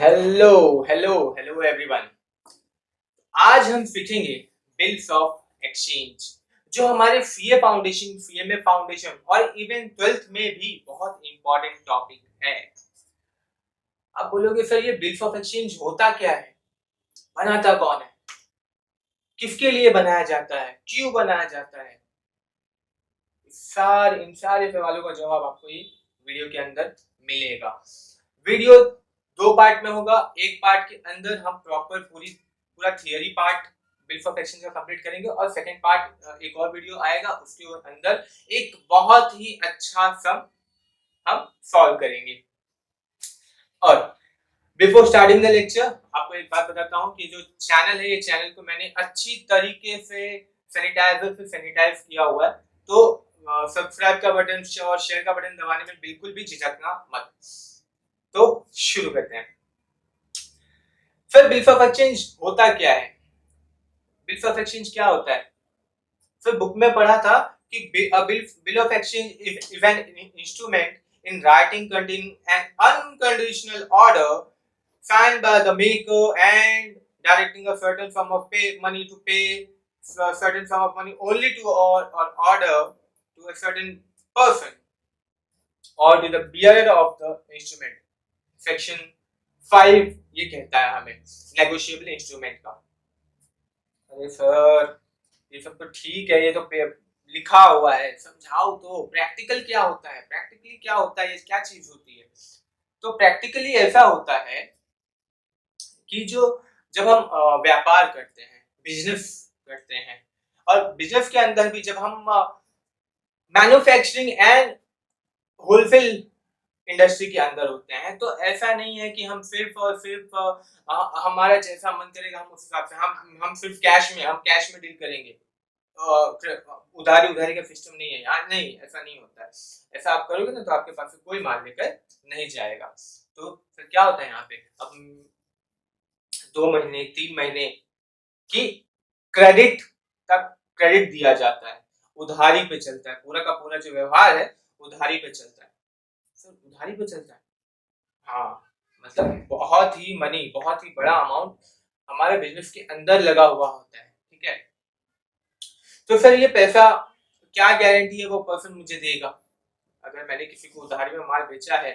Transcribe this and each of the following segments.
Hello hello hello everyone. आज हम सीखेंगे बिल्स ऑफ एक्सचेंज जो हमारे सीएमए फाउंडेशन और इवन 12th में भी बहुत इंपॉर्टेंट टॉपिक है। आप बोलोगे सर ये बिल्स ऑफ एक्सचेंज होता क्या है, बनाता कौन है, किसके लिए बनाया जाता है, क्यों बनाया जाता है। इन सारे सवालों का जवाब आपको ये वीडियो के अंदर मिलेगा। वीडियो दो पार्ट में होगा। एक पार्ट के अंदर हम प्रॉपर पूरा theory part bills of exchange का कंप्लीट करेंगे और सेकंड पार्ट एक और वीडियो आएगा, उसके अंदर एक बहुत ही अच्छा सम हम सॉल्व करेंगे। और बिफोर स्टार्टिंग द लेक्चर आपको एक बात बताता हूँ कि जो चैनल है, ये चैनल को मैंने अच्छी तरीके से सैनिटाइजर से सैनिटाइज किया हुआ है, तो सब्सक्राइब का बटन और शेयर का बटन दबाने में बिल्कुल भी झिझकना मत। तो शुरू करते हैं। फिर बिल्स ऑफ एक्सचेंज होता क्या है, बिल्स ऑफ एक्सचेंज क्या होता है। फिर बुक में पढ़ा था कि bill of exchange is an instrument in writing containing an unconditional order signed by the maker and directing a certain sum of money to pay a certain sum of money only to or order to a certain person or to the bearer of the instrument. Section 5 ये कहता है हमें negotiable instrument का। अरे sir ये सब तो ठीक है, ये तो लिखा हुआ है, समझाओ तो प्रैक्टिकल क्या होता है, प्रैक्टिकली क्या होता है, ये क्या चीज होती है। तो प्रैक्टिकली ऐसा होता है कि जब हम व्यापार करते हैं, बिजनेस करते हैं, और बिजनेस के अंदर भी जब हम मैन्युफैक्चरिंग एंड होलसेल इंडस्ट्री के अंदर होते हैं, तो ऐसा नहीं है कि हम सिर्फ और सिर्फ हमारा जैसा मन करेगा हम उस हिसाब से हम सिर्फ कैश में डील करेंगे। उधारी का सिस्टम नहीं है यार, नहीं, ऐसा नहीं होता है। ऐसा आप करोगे ना तो आपके पास से कोई माल लेकर नहीं जाएगा। तो फिर क्या होता है यहाँ पे, अब 2 महीने 3 महीने की क्रेडिट दिया जाता है, उधारी पे चलता है, पूरा का पूरा जो व्यवहार है उधारी पे चलता है। सर उधारी पे चलता है, हाँ, मतलब बहुत ही बड़ा अमाउंट हमारे बिजनेस के अंदर लगा हुआ होता है, ठीक है। तो सर ये पैसा क्या गारंटी है वो पर्सन मुझे देगा, अगर मैंने किसी को उधारी में माल बेचा है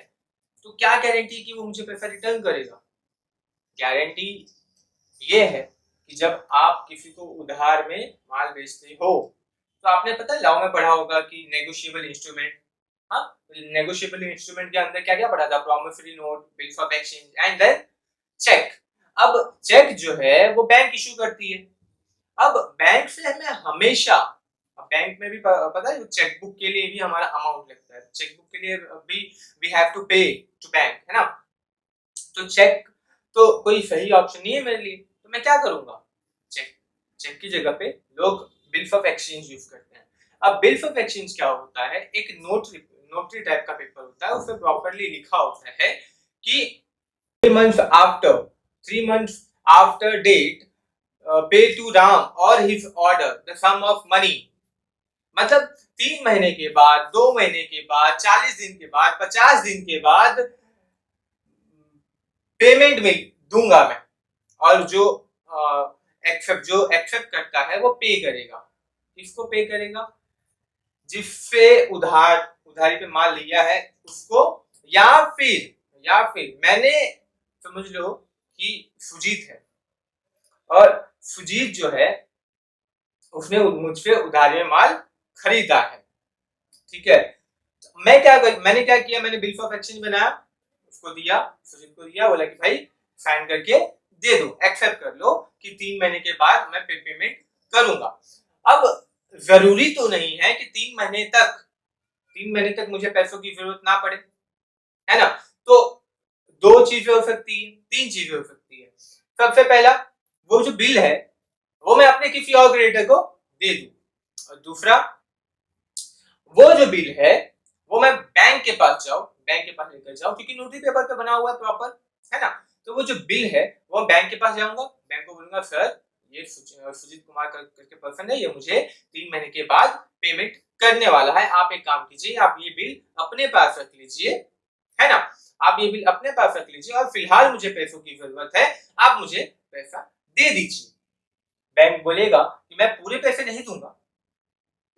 तो क्या गारंटी है कि वो मुझे पैसा रिटर्न करेगा। गारंटी ये है कि जब आप किसी को उधार में माल बेचते हो तो आपने पता है लॉ में पढ़ा होगा कि नेगोशिएबल इंस्ट्रूमेंट, हाँ, नेगोशिएबल इंस्ट्रूमेंट के अंदर क्या क्या पढ़ा था, promissory note, bills of exchange and then cheque. अब चेक जो है वो बैंक इशू करती है। अब बैंक से हमें हमेशा, बैंक में भी पता है चेकबुक के लिए भी हमारा अमाउंट लगता है, चेकबुक के लिए भी वी हैव टू पे टू बैंक, है ना। तो चेक तो कोई सही ऑप्शन नहीं है मेरे लिए, तो मैं क्या करूंगा, चेक की जगह पे लोग बिल्स ऑफ एक्सचेंज यूज करते हैं। अब बिल्स ऑफ एक्सचेंज क्या होता है, एक नोटरी टाइप का पेपर होता है, उसमें प्रॉपर्ली लिखा होता है कि 3 months after date pay to Ram or his order the sum of money। मतलब 3 महीने के बाद, 2 महीने के बाद, 40 दिन के बाद, 50 दिन के बाद पेमेंट मिल दूंगा मैं, और जो एक्सेप्ट करता है वो पे करेगा। किसको पे करेगा, जिससे उधारी पे माल लिया है उसको, या फिर मैंने समझ लो कि सुजीत है और सुजीत जो है उसने मुझसे उधारी में माल खरीदा है, ठीक है। मैंने क्या किया, मैंने बिल ऑफ एक्सचेंज बनाया, उसको दिया, सुजीत को दिया, बोला कि भाई साइन करके दे दो, एक्सेप्ट कर लो कि 3 महीने के बाद मैं पेमेंट करूंगा। अब जरूरी तो नहीं है कि 3 महीने तक मुझे पैसों की जरूरत ना पड़े, है ना। तो 2 चीजें हो सकती है, 3 चीजें हो सकती है। सबसे पहला, वो जो बिल है वो मैं अपने किसी और क्रेडिटर को दे दूं, और दूसरा, वो जो बिल है वो मैं बैंक के पास लेकर जाऊं, क्योंकि नोटरी पेपर पे बना हुआ है प्रॉपर, है ना। तो वो जो बिल है वो बैंक के पास जाऊंगा, बैंक को बोलूंगा सर ये सुजीत कुमार करके पर्सन है, ये मुझे 3 महीने के बाद पेमेंट करने वाला है, आप एक काम कीजिए, आप ये बिल अपने पास रख लीजिए, है ना। आप ये बिल अपने पास रख लीजिए और फिलहाल मुझे पैसों की जरूरत है, आप मुझे पैसा दे दीजिए। बैंक बोलेगा कि मैं पूरे पैसे नहीं दूंगा,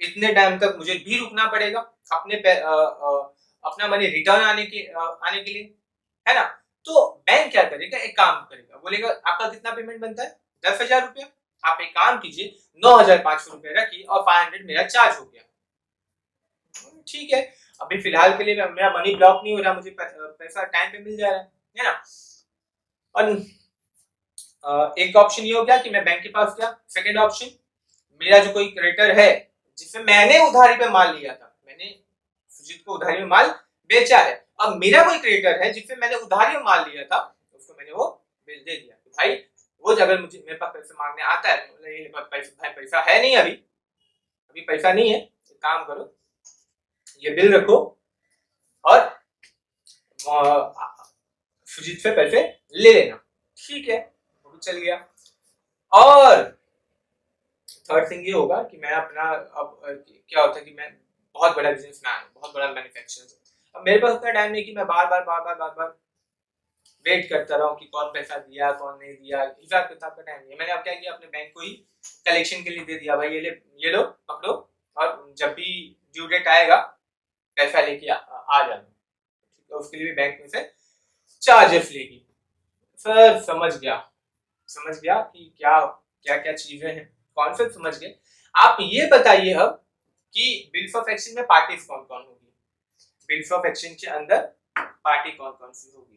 इतने टाइम तक मुझे भी रुकना पड़ेगा अपना मनी रिटर्न आने के लिए, है ना। तो बैंक क्या करेगा, एक काम करेगा, बोलेगा आपका कितना पेमेंट बनता है, 10,000 रुपया। आप एक काम कीजिए, 9,500 रुपया रखिए और 500 मेरा चार्ज हो गया। ठीक है, अभी फिलहाल के लिए मेरा मनी ब्लॉक नहीं हो रहा, मुझे पैसा टाइम पे मिल जा रहा है ना। और एक ऑप्शन ये हो गया कि मैं बैंक के पास गया। सेकंड ऑप्शन, मेरा जो कोई क्रेडिटर है जिससे मैंने उधारी पे माल लिया था, मैंने सुजीत को उधारी में माल बेचा है, अब मेरा कोई क्रेडिटर है जिससे मैंने उधारी में माल लिया था, उसको मैंने वो बिल दे दिया। तो भाई वो अगर मुझे मेरे पास पैसे मांगने आता है, भाई पैसा है नहीं, अभी पैसा नहीं है, तो काम करो, ये बिल रखो और सुजीत से पैसे ले लेना। ठीक है, वो भी चल गया। और थर्ड थिंग ये होगा कि मैं अपना, अब क्या होता है कि मैं बहुत बड़ा बिजनेसमैन हूँ, बहुत बड़ा मैन्युफैक्चरर। अब मेरे पास उतना टाइम नहीं कि मैं बार बार वेट करता रहूं कि कौन पैसा दिया कौन नहीं दिया, हिसाब किताब का टाइम नहीं है। मैंने अब क्या किया, अपने बैंक को ही कलेक्शन के लिए दे दिया, भाई ये लो पकड़ो, और जब भी ड्यू डेट आएगा पैसा लेके आ जाना। तो उसके लिए भी बैंक में से चार्जेस लेगी। सर समझ गया कि क्या क्या चीजें हैं, कॉन्सेप्ट समझ गए। आप ये बताइए अब कि बिल्स ऑफ एक्सचेंज में पार्टीज कौन कौन होगी, बिल्स ऑफ एक्सचेंज के अंदर पार्टी कौन कौन सी होगी।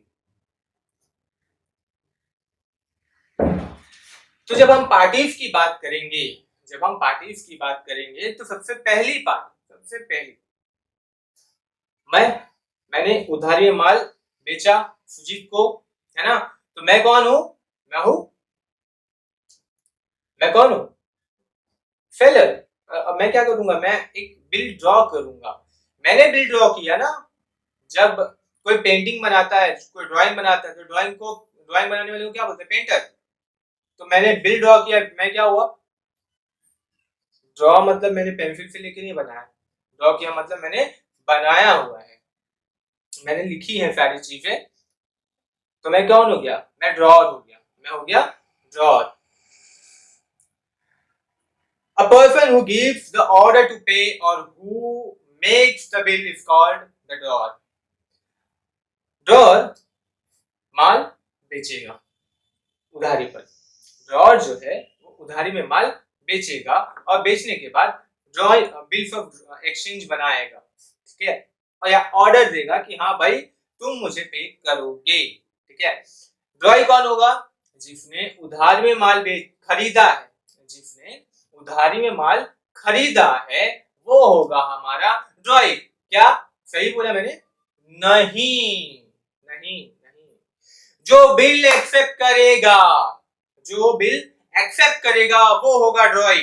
तो जब हम पार्टीज की बात करेंगे तो सबसे पहली मैंने उधारी में माल बेचा सुजीत को, है ना। तो मैं कौन हूं, मैं कौन हूं, सेलर। अब मैं क्या करूंगा, मैं एक बिल ड्रॉ करूंगा। मैंने बिल ड्रॉ किया ना, जब कोई पेंटिंग बनाता है, कोई ड्राइंग बनाता है, तो ड्राइंग बनाने वाले को क्या बोलते हैं, पेंटर। तो मैंने बिल ड्रॉ किया, मैं क्या हुआ, ड्रॉ मतलब मैंने पेंसिल से लेके नहीं बनाया, ड्रॉ किया मतलब मैंने बनाया हुआ है, मैंने लिखी है सारी चीजें। तो मैं कौन हो गया, मैं ड्रॉर हो गया, मैं हो गया drawer. A person who gives the order to pay or who makes the bill is called the drawer. Drawer माल बेचेगा उधारी पर, ड्रॉर जो है वो उधारी में माल बेचेगा और बेचने के बाद बिल्स ऑफ एक्सचेंज बनाएगा, ठीक है, और या ऑर्डर देगा कि हाँ भाई तुम मुझे पे करोगे, ठीक है। ड्रॉई कौन होगा, जिसने उधारी में माल खरीदा है, जिसने उधारी में माल खरीदा है वो होगा हमारा ड्रॉई। क्या सही बोला मैंने, नहीं, जो बिल एक्सेप्ट करेगा वो होगा drawee.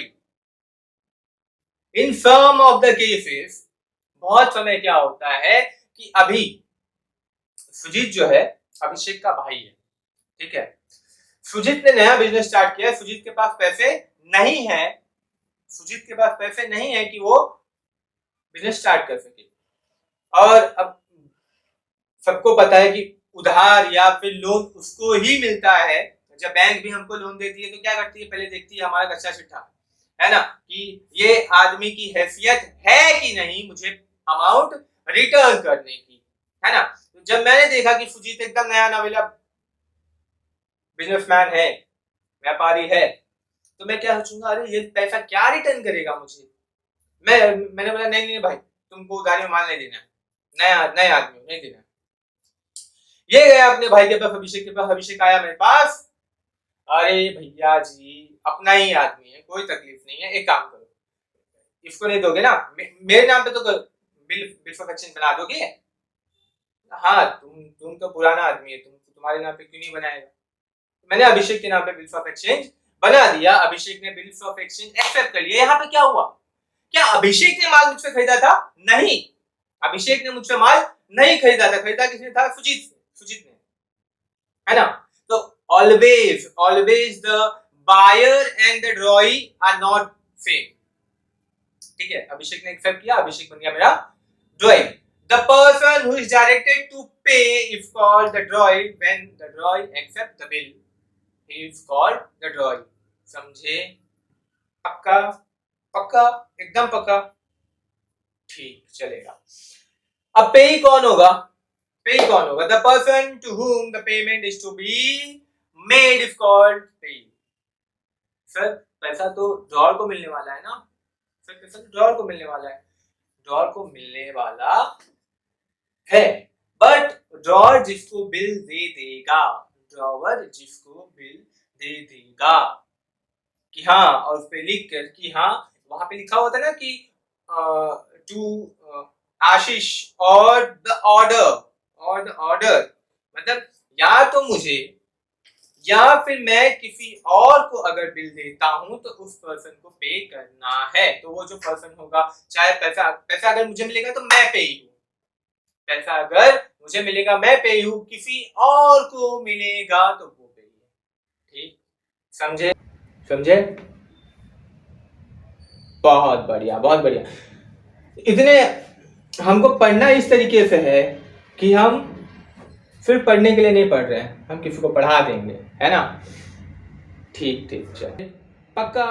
In some of the cases, बहुत समय क्या होता है कि अभी सुजीत जो है अभिषेक का भाई है, ठीक है। सुजीत ने नया बिजनेस स्टार्ट किया है, सुजीत के पास पैसे नहीं है कि वो बिजनेस स्टार्ट कर सके। और अब सबको पता है कि उधार या फिर लोन उसको ही मिलता है, जब बैंक भी हमको लोन देती है तो क्या करती है, पहले देखती है हमारा कच्चा चिट्ठा, है ना, कि ये आदमी की हैसियत है कि नहीं मुझे अमाउंट रिटर्न करने की, है ना। तो जब मैंने देखा कि सुजीत एकदम नया नवेला बिजनेसमैन है, व्यापारी है, तो मैं क्या सोचूंगा, अरे ये पैसा क्या रिटर्न करेगा मुझे। मैंने बोला नहीं भाई, तुमको उधारी में माल नहीं देना, नया आदमी नहीं देना। ये गया अपने भाई के पास, अभिषेक के पास, अभिषेक आया मेरे पास, अरे भैया जी अपना ही आदमी है, कोई तकलीफ नहीं है, एक काम करो, इसको नहीं दोगे ना, मेरे नाम पे तो बिल ऑफ एक्सचेंज बना दोगे। हाँ तुम तो पुराना आदमी है, तुम्हारे नाम पे क्यों नहीं बनाएगा। मैंने अभिषेक के नाम पे बिल्स ऑफ एक्सचेंज बना दिया, अभिषेक ने बिल्स ऑफ एक्सचेंज एक्सेप्ट कर लिया। यहाँ पे क्या हुआ, क्या अभिषेक ने माल मुझसे खरीदा था, नहीं, अभिषेक ने मुझसे माल नहीं खरीदा था, खरीदा किसने था, सुजीत ने, है ना। तो always the buyer and the drawee are not same, ठीक है। अभिषेक ने एक्सेप्ट किया, अभिषेक बन गया मेरा ड्रॉई। The person who is directed to pay is called the drawee. When the drawee accepts the bill, he is called the drawee. समझे? पक्का? पक्का? एकदम पक्का? ठीक, चलेगा। अब पेई कौन होगा? पेई कौन होगा? The person to whom the payment is to be made is called pay. Sir पैसा तो ड्रॉअर को मिलने वाला है ना? सर पैसा तो ड्रॉअर को मिलने वाला है। ड्रॉअर को मिलने वाला है, बट ड्रॉअर जिसको बिल दे देगा, ड्रॉअर जिसको बिल दे देगा कि हाँ, और उस पे लिख कर कि हाँ, वहां पे लिखा होता है ना कि टू आशीष और द ऑर्डर, मतलब या तो मुझे या फिर मैं किसी और को अगर बिल देता हूं तो उस पर्सन को पे करना है। तो वो जो पर्सन होगा, चाहे पैसा अगर मुझे मिलेगा तो मैं पे ही हूं, पैसा अगर मुझे मिलेगा मैं पे ही हूं, किसी और को मिलेगा तो वो पे ही है। ठीक, समझे? बहुत बढ़िया, बहुत बढ़िया। इतने हमको पढ़ना इस तरीके से है कि हम सिर्फ पढ़ने के लिए नहीं पढ़ रहे हैं, हम किसी को पढ़ा देंगे, है ना? ठीक, चलिए, पक्का?